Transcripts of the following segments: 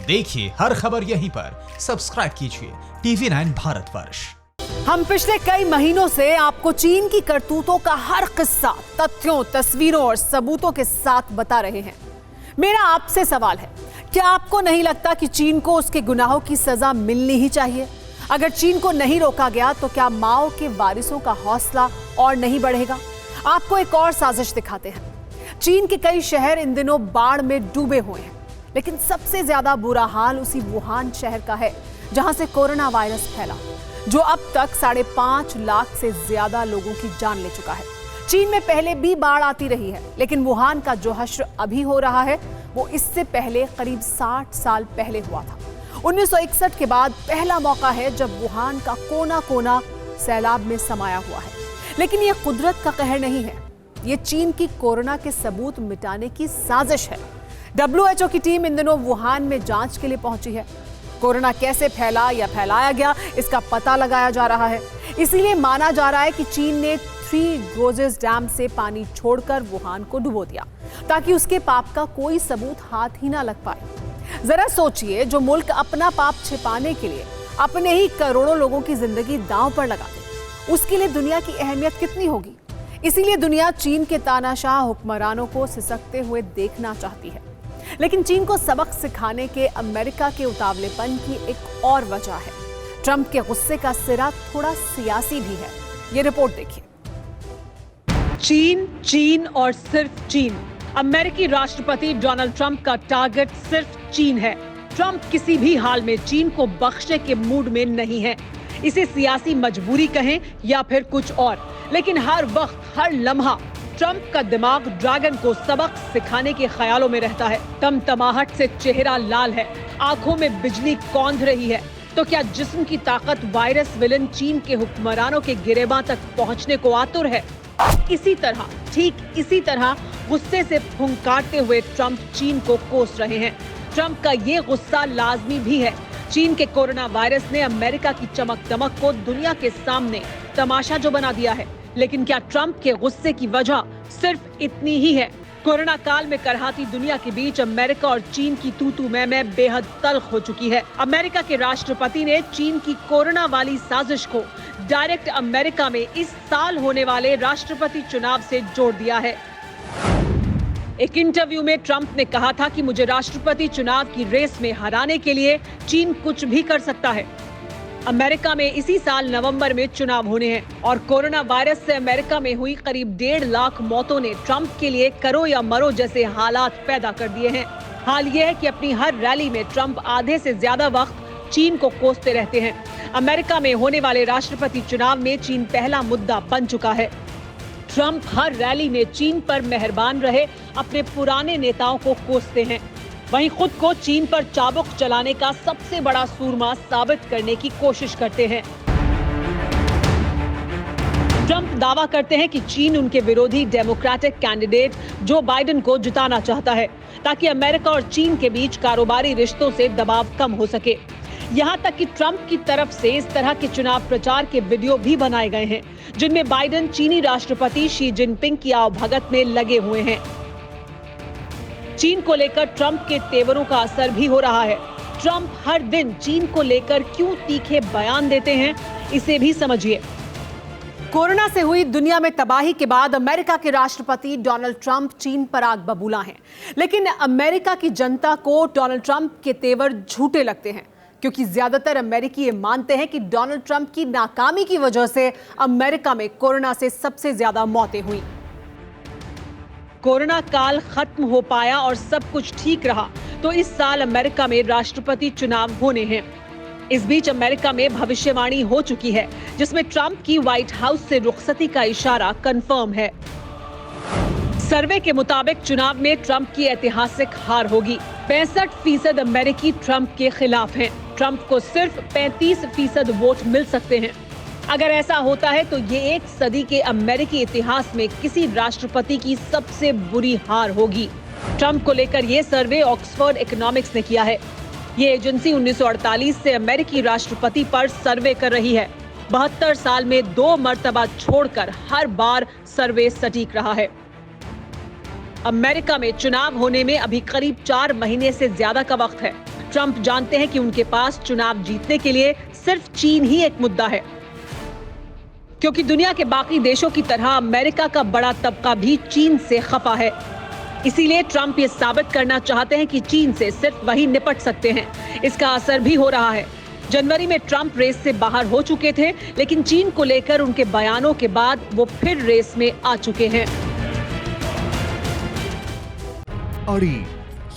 देखिए हर खबर यहीं पर। सब्सक्राइब कीजिए TV9 भारतवर्ष। हम पिछले कई महीनों से आपको चीन की करतूतों का हर किस्सा तथ्यों, तस्वीरों और सबूतों के साथ बता रहे हैं। मेरा आपसे सवाल है, क्या आपको नहीं लगता कि चीन को उसके गुनाहों की सजा मिलनी ही चाहिए? अगर चीन को नहीं रोका गया तो क्या माओ के वारिसों का हौसला और नहीं बढ़ेगा? आपको एक और साजिश दिखाते हैं। चीन के कई शहर इन दिनों बाढ़ में डूबे हुए हैं, लेकिन सबसे ज्यादा बुरा हाल उसी वुहान शहर का है जहां से कोरोना वायरस फैला, जो अब तक 5.5 लाख से ज्यादा लोगों की जान ले चुका है। चीन में पहले भी बाढ़ आती रही है, लेकिन वुहान का जो हश्र अभी हो रहा है वो इससे पहले करीब 60 साल पहले हुआ था। 1961 के बाद पहला मौका है जब वुहान का कोना कोना सैलाब में समाया हुआ है। लेकिन ये कुदरत का कहर नहीं है, ये चीन की कोरोना के सबूत मिटाने की साजिश है। WHO की टीम इन दिनों वुहान में जांच के लिए पहुंची है। कोरोना कैसे फैला या फैलाया गया, इसका पता लगाया जा रहा है। इसीलिए माना जा रहा है कि चीन ने थ्री गोर्जेस डैम से पानी छोड़कर वुहान को डुबो दिया, ताकि उसके पाप का कोई सबूत हाथ ही ना लग पाए। जरा सोचिए, जो मुल्क अपना पाप छिपाने के लिए अपने ही करोड़ों लोगों की जिंदगी दांव पर लगा दे, उसके लिए दुनिया की अहमियत कितनी होगी। इसीलिए दुनिया चीन के तानाशाह हुक्मरानों को सिसकते हुए देखना चाहती है। लेकिन चीन को सबक सिखाने के अमेरिका के उतावलेपन की एक और वजह है। ट्रंप के गुस्से का सिरा थोड़ा सियासी भी है। ये रिपोर्ट देखिए। चीन, चीन और सिर्फ चीन। अमेरिकी राष्ट्रपति डोनाल्ड ट्रंप का टारगेट सिर्फ चीन है। ट्रंप किसी भी हाल में चीन को बख्शने के मूड में नहीं है। इसे सियासी मजबूरी कहें या फिर कुछ और, लेकिन हर वक्त, हर लम्हा ट्रंप का दिमाग ड्रैगन को सबक सिखाने के ख्यालों में रहता है। तमतमाहट से चेहरा लाल है, आंखों में बिजली कौंध रही है। तो क्या जिस्म की ताकत वायरस विलन चीन के हुक्मरानों के गिरेबां तक पहुंचने को आतुर है? इसी तरह, ठीक इसी तरह गुस्से से फुंकारते हुए ट्रंप चीन को कोस रहे हैं। ट्रंप का ये गुस्सा लाजमी भी है। चीन के कोरोना वायरस ने अमेरिका की चमक दमक को दुनिया के सामने तमाशा जो बना दिया है। लेकिन क्या ट्रंप के गुस्से की वजह सिर्फ इतनी ही है? कोरोना काल में करहाती दुनिया के बीच अमेरिका और चीन की तू मैं बेहद तल्ख हो चुकी है। अमेरिका के राष्ट्रपति ने चीन की कोरोना वाली साजिश को डायरेक्ट अमेरिका में इस साल होने वाले राष्ट्रपति चुनाव से जोड़ दिया है। एक इंटरव्यू में ट्रंप ने कहा था कि मुझे राष्ट्रपति चुनाव की रेस में हराने के लिए चीन कुछ भी कर सकता है। अमेरिका में इसी साल नवंबर में चुनाव होने हैं और कोरोना वायरस से अमेरिका में हुई करीब 1.5 लाख मौतों ने ट्रंप के लिए करो या मरो जैसे हालात पैदा कर दिए हैं। हाल यह है कि अपनी हर रैली में ट्रंप आधे से ज्यादा वक्त चीन को कोसते रहते हैं। अमेरिका में होने वाले राष्ट्रपति चुनाव में चीन पहला मुद्दा बन चुका है। ट्रंप हर रैली में चीन पर मेहरबान रहे अपने पुराने नेताओं को कोसते हैं, वहीं खुद को चीन पर चाबुक चलाने का सबसे बड़ा सूरमा साबित करने की कोशिश करते हैं। ट्रंप दावा करते हैं कि चीन उनके विरोधी डेमोक्रेटिक कैंडिडेट जो बाइडेन को जिताना चाहता है, ताकि अमेरिका और चीन के बीच कारोबारी रिश्तों से दबाव कम हो सके। यहाँ तक कि ट्रंप की तरफ से इस तरह के चुनाव प्रचार के वीडियो भी बनाए गए हैं, जिनमें बाइडेन चीनी राष्ट्रपति शी जिनपिंग की आवभगत में लगे हुए हैं। चीन को लेकर ट्रंप के तेवरों का असर भी हो रहा है। ट्रंप हर दिन चीन को लेकर क्यों तीखे बयान देते हैं, इसे भी समझिए। कोरोना से हुई दुनिया में तबाही के बाद अमेरिका के राष्ट्रपति डोनाल्ड ट्रंप चीन पर आग बबूला हैं। लेकिन अमेरिका की जनता को डोनाल्ड ट्रंप के तेवर झूठे लगते हैं, क्योंकि ज्यादातर अमेरिकी ये मानते हैं कि डोनाल्ड ट्रंप की नाकामी की वजह से अमेरिका में कोरोना से सबसे ज्यादा मौतें हुई। कोरोना काल खत्म हो पाया और सब कुछ ठीक रहा तो इस साल अमेरिका में राष्ट्रपति चुनाव होने हैं। इस बीच अमेरिका में भविष्यवाणी हो चुकी है, जिसमें ट्रंप की व्हाइट हाउस से रुखसती का इशारा कंफर्म है। सर्वे के मुताबिक चुनाव में ट्रंप की ऐतिहासिक हार होगी। 65% अमेरिकी ट्रंप के खिलाफ हैं। ट्रंप को सिर्फ 35% वोट मिल सकते हैं। अगर ऐसा होता है तो ये एक सदी के अमेरिकी इतिहास में किसी राष्ट्रपति की सबसे बुरी हार होगी। ट्रंप को लेकर ये सर्वे ऑक्सफोर्ड इकोनॉमिक्स ने किया है। ये एजेंसी 1948 से अमेरिकी राष्ट्रपति पर सर्वे कर रही है। 72 साल में 2 मर्तबा छोड़कर हर बार सर्वे सटीक रहा है। अमेरिका में चुनाव होने में अभी करीब 4 महीने से ज्यादा का वक्त है। ट्रंप जानते हैं कि उनके पास चुनाव जीतने के लिए सिर्फ चीन ही एक मुद्दा है, क्योंकि दुनिया के बाकी देशों की तरह अमेरिका का बड़ा तबका भी चीन से खफा है। इसीलिए ट्रंप ये साबित करना चाहते हैं कि चीन से सिर्फ वही निपट सकते हैं। इसका असर भी हो रहा है। जनवरी में ट्रंप रेस से बाहर हो चुके थे, लेकिन चीन को लेकर उनके बयानों के बाद वो फिर रेस में आ चुके हैं। अड़ी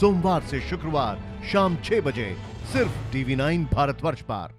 सोमवार से शुक्रवार शाम 6 बजे सिर्फ TV9 भारतवर्ष पर।